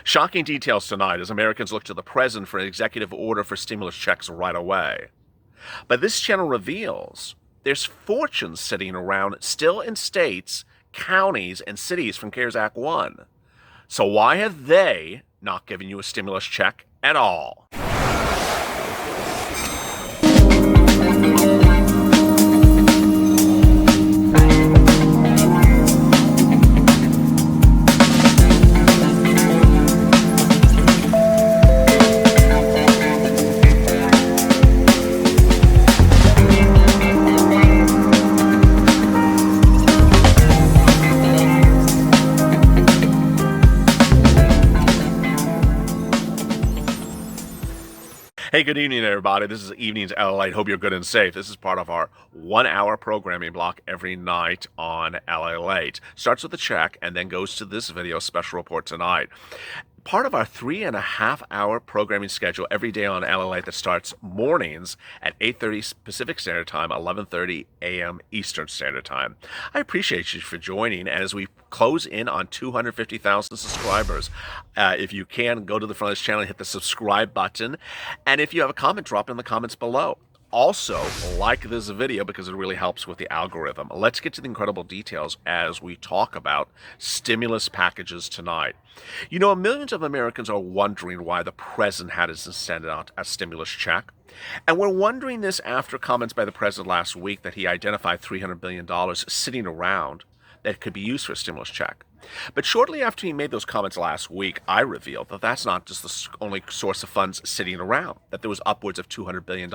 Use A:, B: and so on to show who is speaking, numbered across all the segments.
A: Shocking details tonight as Americans look to the president for an executive order for stimulus checks right away. But this channel reveals there's fortunes sitting around still in states, counties, and cities from CARES Act 1. So why have they not given you a stimulus check at all? Hey, good evening, everybody. This is Evenings LALATE. Hope you're good and safe. This is part of our 1-hour programming block every night on LALATE. Starts with a check and then goes to this video special report tonight. Part of our 3.5-hour programming schedule every day on LALATE that starts mornings at 8:30 Pacific Standard Time, 11:30 a.m. Eastern Standard Time. I appreciate you for joining, and as we close in on 250,000 subscribers, if you can, go to the front of this channel and hit the subscribe button, and if you have a comment, drop it in the comments below. Also, like this video because it really helps with the algorithm. Let's get to the incredible details as we talk about stimulus packages tonight. You know, millions of Americans are wondering why the president hadn't sent out a stimulus check. And we're wondering this after comments by the president last week that he identified $300 billion sitting around that could be used for a stimulus check. But shortly after he made those comments last week, I revealed that that's not just the only source of funds sitting around, that there was upwards of $200 billion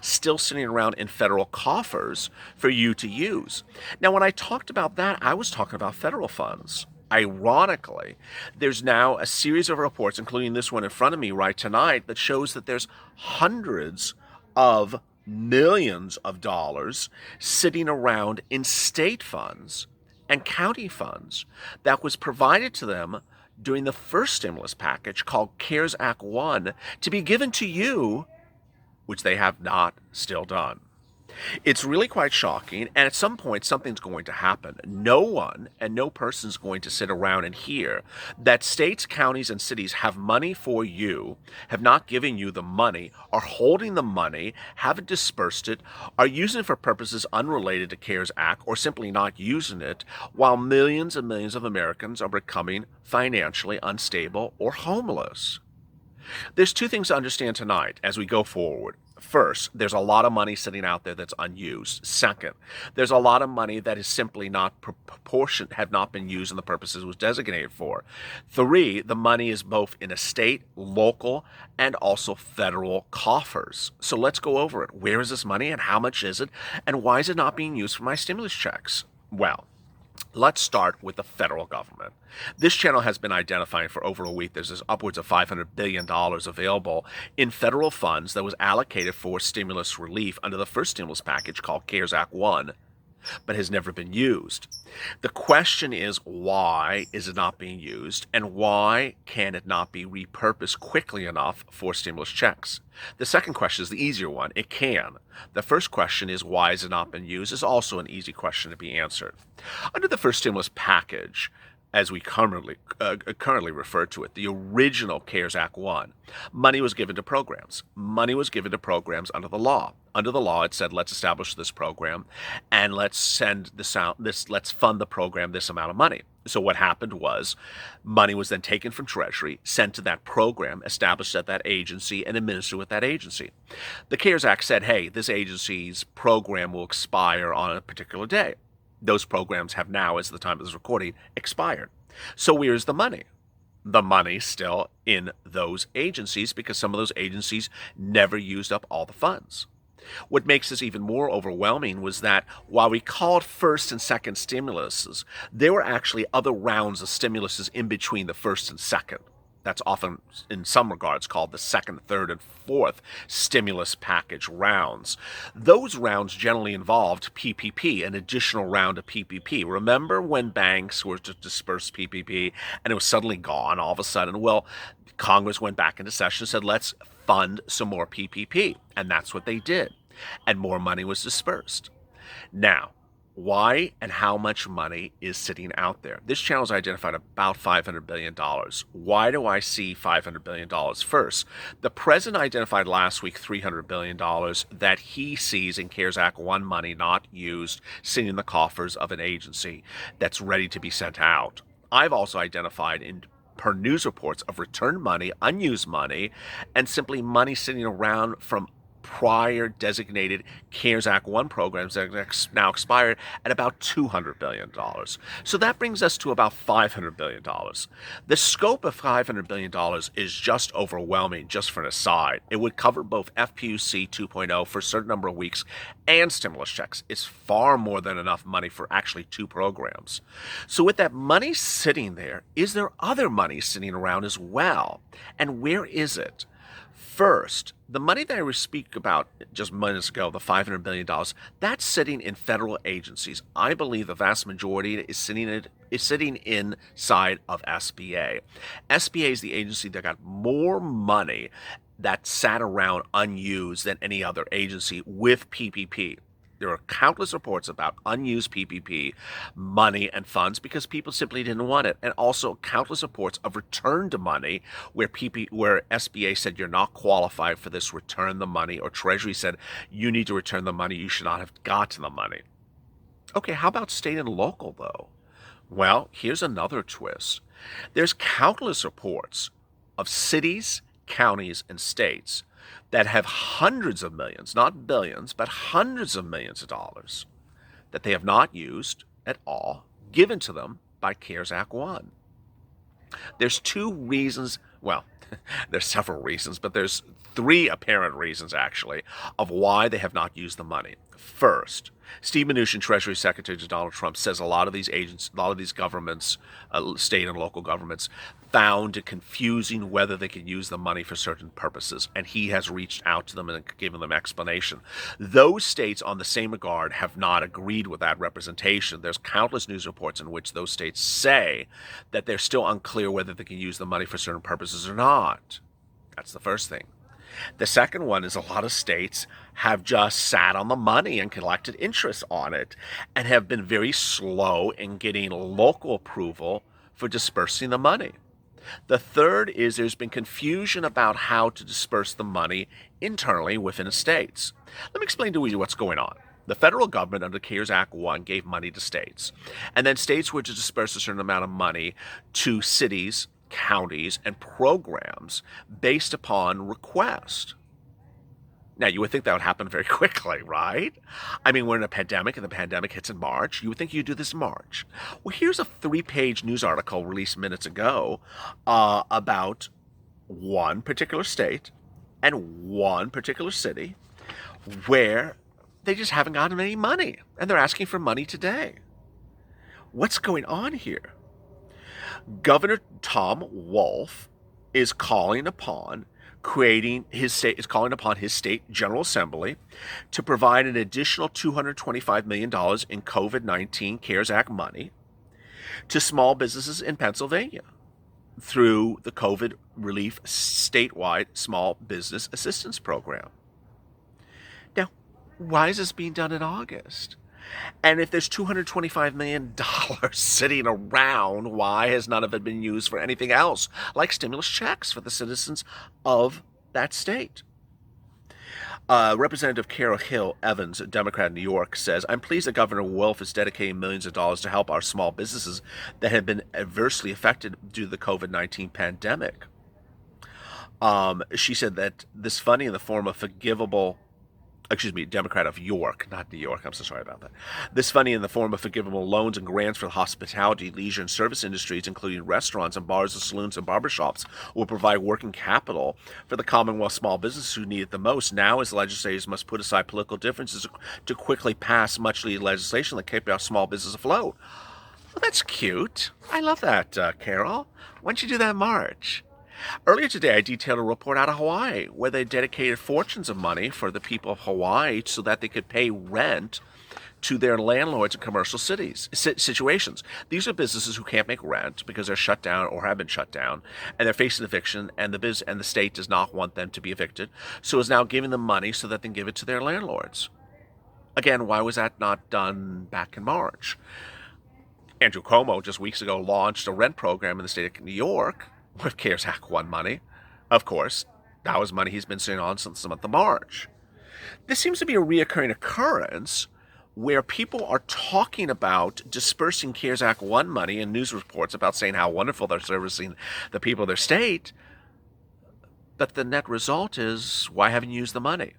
A: still sitting around in federal coffers for you to use. Now, when I talked about that, I was talking about federal funds. Ironically, there's now a series of reports, including this one in front of me right tonight, that shows that there's hundreds of millions of dollars sitting around in state funds and county funds that was provided to them during the first stimulus package called CARES Act 1 to be given to you, which they have not still done. It's really quite shocking, and at some point something's going to happen. No one and no person's going to sit around and hear that states, counties, and cities have money for you, have not given you the money, are holding the money, haven't dispersed it, are using it for purposes unrelated to CARES Act, or simply not using it, while millions and millions of Americans are becoming financially unstable or homeless. There's two things to understand tonight as we go forward. First, there's a lot of money sitting out there that's unused. Second, there's a lot of money that is simply not proportionate, have not been used in the purposes it was designated for. Three, the money is both in a state, local, and also federal coffers. So let's go over it. Where is this money and how much is it? And why is it not being used for my stimulus checks? Well, let's start with the federal government. This channel has been identifying for over a week there's upwards of $500 billion available in federal funds that was allocated for stimulus relief under the first stimulus package called CARES Act 1, but has never been used. The question is, why is it not being used, and why can it not be repurposed quickly enough for stimulus checks? The second question is the easier one. It can. The first question is, why has it not been used, is also an easy question to be answered. Under the first stimulus package, as we currently refer to it, the original CARES Act 1, money was given to programs. Money was given to programs under the law. Under the law, it said, let's establish this program and let's send this out. Let's fund the program this amount of money. So what happened was money was then taken from Treasury, sent to that program, established at that agency, and administered with that agency. The CARES Act said, hey, this agency's program will expire on a particular day. Those programs have now, as the time of this recording, expired. So where's the money? The money's still in those agencies because some of those agencies never used up all the funds. What makes this even more overwhelming was that while we called first and second stimuluses, there were actually other rounds of stimuluses in between the first and second. That's often, in some regards, called the second, third, and fourth stimulus package rounds. Those rounds generally involved PPP, an additional round of PPP. Remember when banks were to disperse PPP and it was suddenly gone all of a sudden? Well, Congress went back into session and said, let's fund some more PPP. And that's what they did. And more money was dispersed. Now, Why and how much money is sitting out there? This channel has identified about $500 billion. Why do I see $500 billion? First, the president identified last week $300 billion that he sees in CARES Act 1 money not used, sitting in the coffers of an agency that's ready to be sent out. I've also identified per news reports of returned money, unused money, and simply money sitting around from prior designated CARES Act 1 programs that have now expired at about $200 billion. So that brings us to about $500 billion. The scope of $500 billion is just overwhelming, just for an aside. It would cover both FPUC 2.0 for a certain number of weeks and stimulus checks. It's far more than enough money for actually 2 programs. So with that money sitting there, is there other money sitting around as well? And where is it? First, the money that I speak about just minutes ago, the $500 billion, that's sitting in federal agencies. I believe the vast majority is sitting inside of SBA. SBA is the agency that got more money that sat around unused than any other agency with PPP. There are countless reports about unused PPP money and funds because people simply didn't want it. And also countless reports of returned money where SBA said you're not qualified for this, return the money, or Treasury said you need to return the money, you should not have gotten the money. Okay, how about state and local though? Well, here's another twist. There's countless reports of cities, counties, and states that have hundreds of millions, not billions, but hundreds of millions of dollars that they have not used at all, given to them by CARES Act 1. There's 2 reasons, well, there's several reasons, but there's 3 apparent reasons, actually, of why they have not used the money. First, Steve Mnuchin, Treasury Secretary to Donald Trump, says a lot of these agents, a lot of these governments, state and local governments, found it confusing whether they could use the money for certain purposes, and he has reached out to them and given them explanation. Those states, on the same regard, have not agreed with that representation. There's countless news reports in which those states say that they're still unclear whether they can use the money for certain purposes or not. That's the first thing. The second one is a lot of states have just sat on the money and collected interest on it and have been very slow in getting local approval for dispersing the money. The third is there's been confusion about how to disperse the money internally within the states. Let me explain to you what's going on. The federal government under CARES Act 1 gave money to states, and then states were to disperse a certain amount of money to cities, counties, and programs based upon request. Now, you would think that would happen very quickly, right? I mean, we're in a pandemic, and the pandemic hits in March. You would think you'd do this in March. Well, here's a 3-page news article released minutes ago about one particular state and one particular city where they just haven't gotten any money, and they're asking for money today. What's going on here? Governor Tom Wolf is calling upon his state General Assembly to provide an additional $225 million in COVID-19 CARES Act money to small businesses in Pennsylvania through the COVID Relief Statewide Small Business Assistance Program. Now, why is this being done in August? And if there's $225 million sitting around, why has none of it been used for anything else, like stimulus checks for the citizens of that state? Representative Carol Hill Evans, a Democrat in New York, says, I'm pleased that Governor Wolf is dedicating millions of dollars to help our small businesses that have been adversely affected due to the COVID-19 pandemic. She said that this funding in the form of Democrat of York, not New York. I'm so sorry about that. This funding in the form of forgivable loans and grants for the hospitality, leisure, and service industries, including restaurants and bars and saloons and barbershops, will provide working capital for the Commonwealth small businesses who need it the most. Now, as legislators must put aside political differences to quickly pass much-needed legislation that keep our small business afloat. Well, that's cute. I love that, Carol. Why don't you do that in March? Earlier today, I detailed a report out of Hawaii where they dedicated fortunes of money for the people of Hawaii so that they could pay rent to their landlords in commercial situations. These are businesses who can't make rent because they're shut down or have been shut down, and they're facing eviction, and the state does not want them to be evicted, so is now giving them money so that they can give it to their landlords. Again, why was that not done back in March? Andrew Cuomo just weeks ago launched a rent program in the state of New York with CARES Act 1 money. Of course, that was money he's been sitting on since the month of March. This seems to be a reoccurring occurrence where people are talking about dispersing CARES Act 1 money in news reports about saying how wonderful they're servicing the people of their state, but the net result is, why haven't you used the money?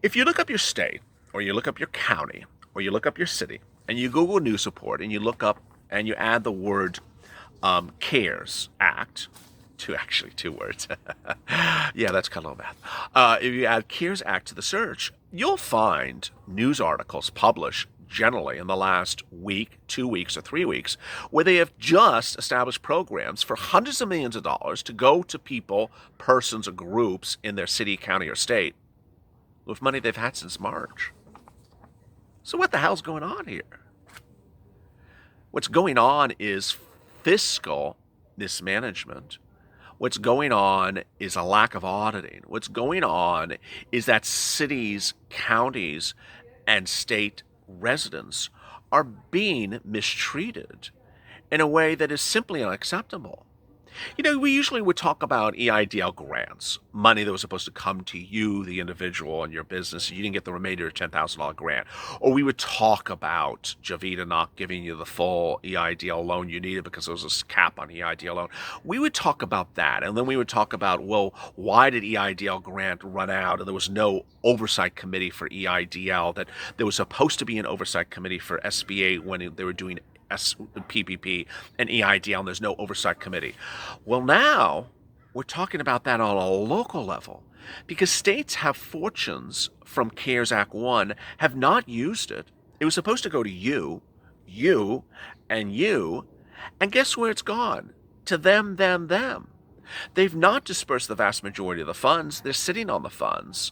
A: If you look up your state, or you look up your county, or you look up your city, and you Google a news report, and you look up and you add the word CARES Act, two words. Yeah, that's kind of math. If you add CARES Act to the search, you'll find news articles published generally in the last week, 2 weeks, or 3 weeks, where they have just established programs for hundreds of millions of dollars to go to people, persons, or groups in their city, county, or state with money they've had since March. So what the hell's going on here? What's going on is fiscal mismanagement. What's going on is a lack of auditing. What's going on is that cities, counties, and state residents are being mistreated in a way that is simply unacceptable. You know, we usually would talk about EIDL grants, money that was supposed to come to you, the individual, and your business. You didn't get the remainder of $10,000 grant. Or we would talk about Javita not giving you the full EIDL loan you needed because there was a cap on EIDL loan. We would talk about that. And then we would talk about, well, why did EIDL grant run out? And there was no oversight committee for EIDL, that there was supposed to be an oversight committee for SBA when they were doing PPP and EIDL, and there's no oversight committee. Well, now we're talking about that on a local level because states have fortunes from CARES Act 1, have not used it. It was supposed to go to you, and you, and guess where it's gone? To them, them. They've not dispersed the vast majority of the funds. They're sitting on the funds.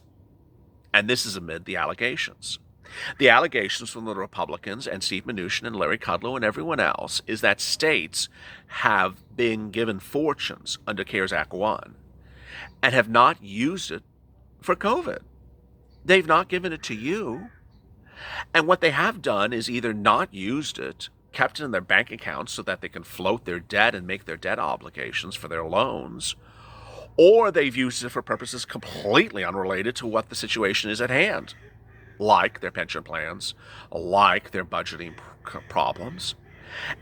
A: And this is amid the allegations. The allegations from the Republicans and Steve Mnuchin and Larry Kudlow and everyone else is that states have been given fortunes under CARES Act 1 and have not used it for COVID. They've not given it to you. And what they have done is either not used it, kept it in their bank accounts so that they can float their debt and make their debt obligations for their loans, or they've used it for purposes completely unrelated to what the situation is at hand, like their pension plans, like their budgeting problems.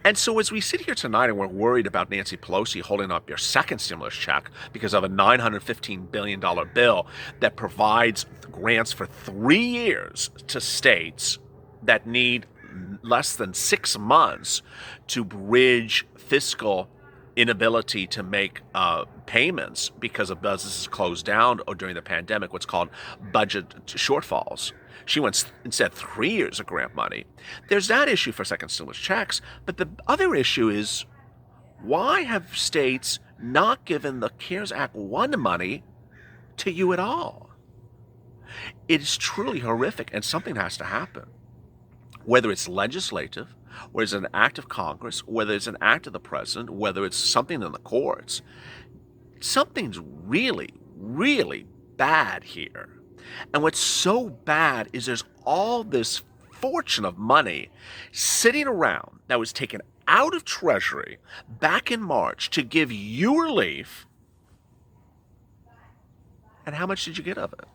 A: And so as we sit here tonight and we're worried about Nancy Pelosi holding up your second stimulus check because of a $915 billion bill that provides grants for 3 years to states that need less than 6 months to bridge fiscal inability to make payments because of businesses closed down or during the pandemic, what's called budget shortfalls. She wants instead 3 years of grant money. There's that issue for second stimulus checks, but the other issue is, why have states not given the CARES Act 1 money to you at all? It is truly horrific, and something has to happen. Whether it's legislative, whether it's an act of Congress, whether it's an act of the president, whether it's something in the courts, something's really, really bad here. And what's so bad is there's all this fortune of money sitting around that was taken out of Treasury back in March to give you relief. And how much did you get of it?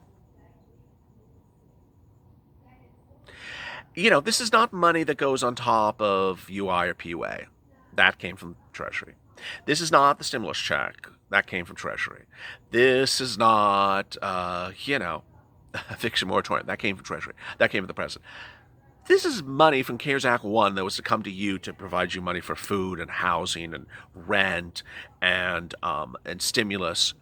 A: You know, this is not money that goes on top of UI or PUA. That came from Treasury. This is not the stimulus check. That came from Treasury. This is not, eviction moratorium. That came from Treasury. That came from the president. This is money from CARES Act 1 that was to come to you to provide you money for food and housing and rent and stimulus.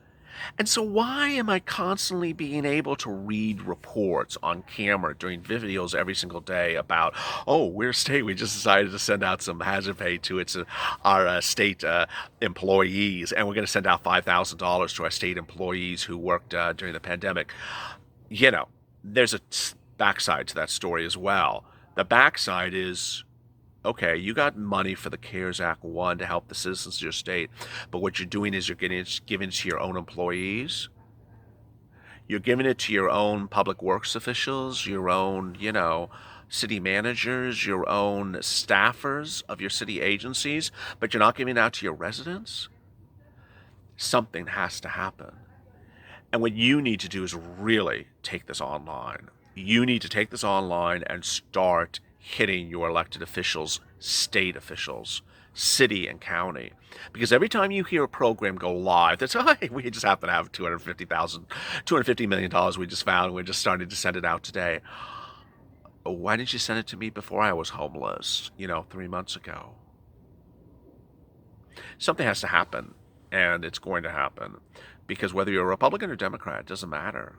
A: And so why am I constantly being able to read reports on camera, doing videos every single day about, oh, we're a state, we just decided to send out some hazard pay to our state employees, and we're going to send out $5,000 to our state employees who worked during the pandemic. You know, there's a backside to that story as well. The backside is, okay, you got money for the CARES Act 1 to help the citizens of your state, but what you're doing is you're giving it to your own employees. You're giving it to your own public works officials, your own, city managers, your own staffers of your city agencies, but you're not giving it out to your residents. Something has to happen. And what you need to do is really take this online. You need to take this online and start hitting your elected officials, state officials, city and county. Because every time you hear a program go live, that's, hey, we just happen to have $250 million we just found, and we're just starting to send it out today. Why didn't you send it to me before I was homeless, 3 months ago? Something has to happen, and it's going to happen. Because whether you're a Republican or Democrat, it doesn't matter.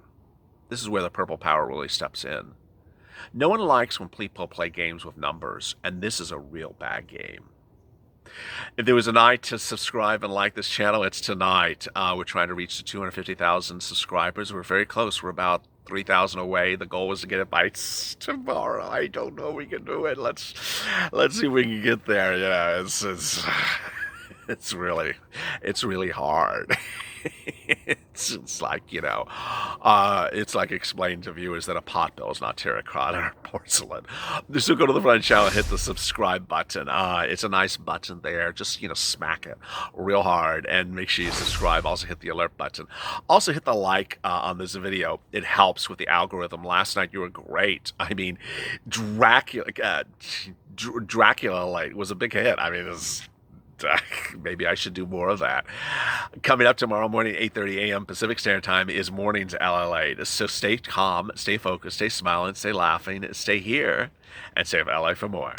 A: This is where the purple power really steps in. No one likes when people play games with numbers, and this is a real bad game. If there was a night to subscribe and like this channel, it's tonight. We're trying to reach the 250,000 subscribers. We're very close. We're about 3,000 away. The goal was to get it by tomorrow. I don't know if we can do it. Let's see if we can get there. It's really hard. It's like, it's like explaining to viewers that a pot bill is not terracotta or porcelain. So go to the front channel and hit the subscribe button. It's a nice button there. Just, smack it real hard and make sure you subscribe. Also hit the alert button. Also hit the like on this video. It helps with the algorithm. Last night you were great. I mean, Dracula was a big hit. I mean, maybe I should do more of that. Coming up tomorrow morning, 8:30 a.m. Pacific Standard Time is Mornings LALATE. So stay calm, stay focused, stay smiling, stay laughing, stay here, and save LA for more.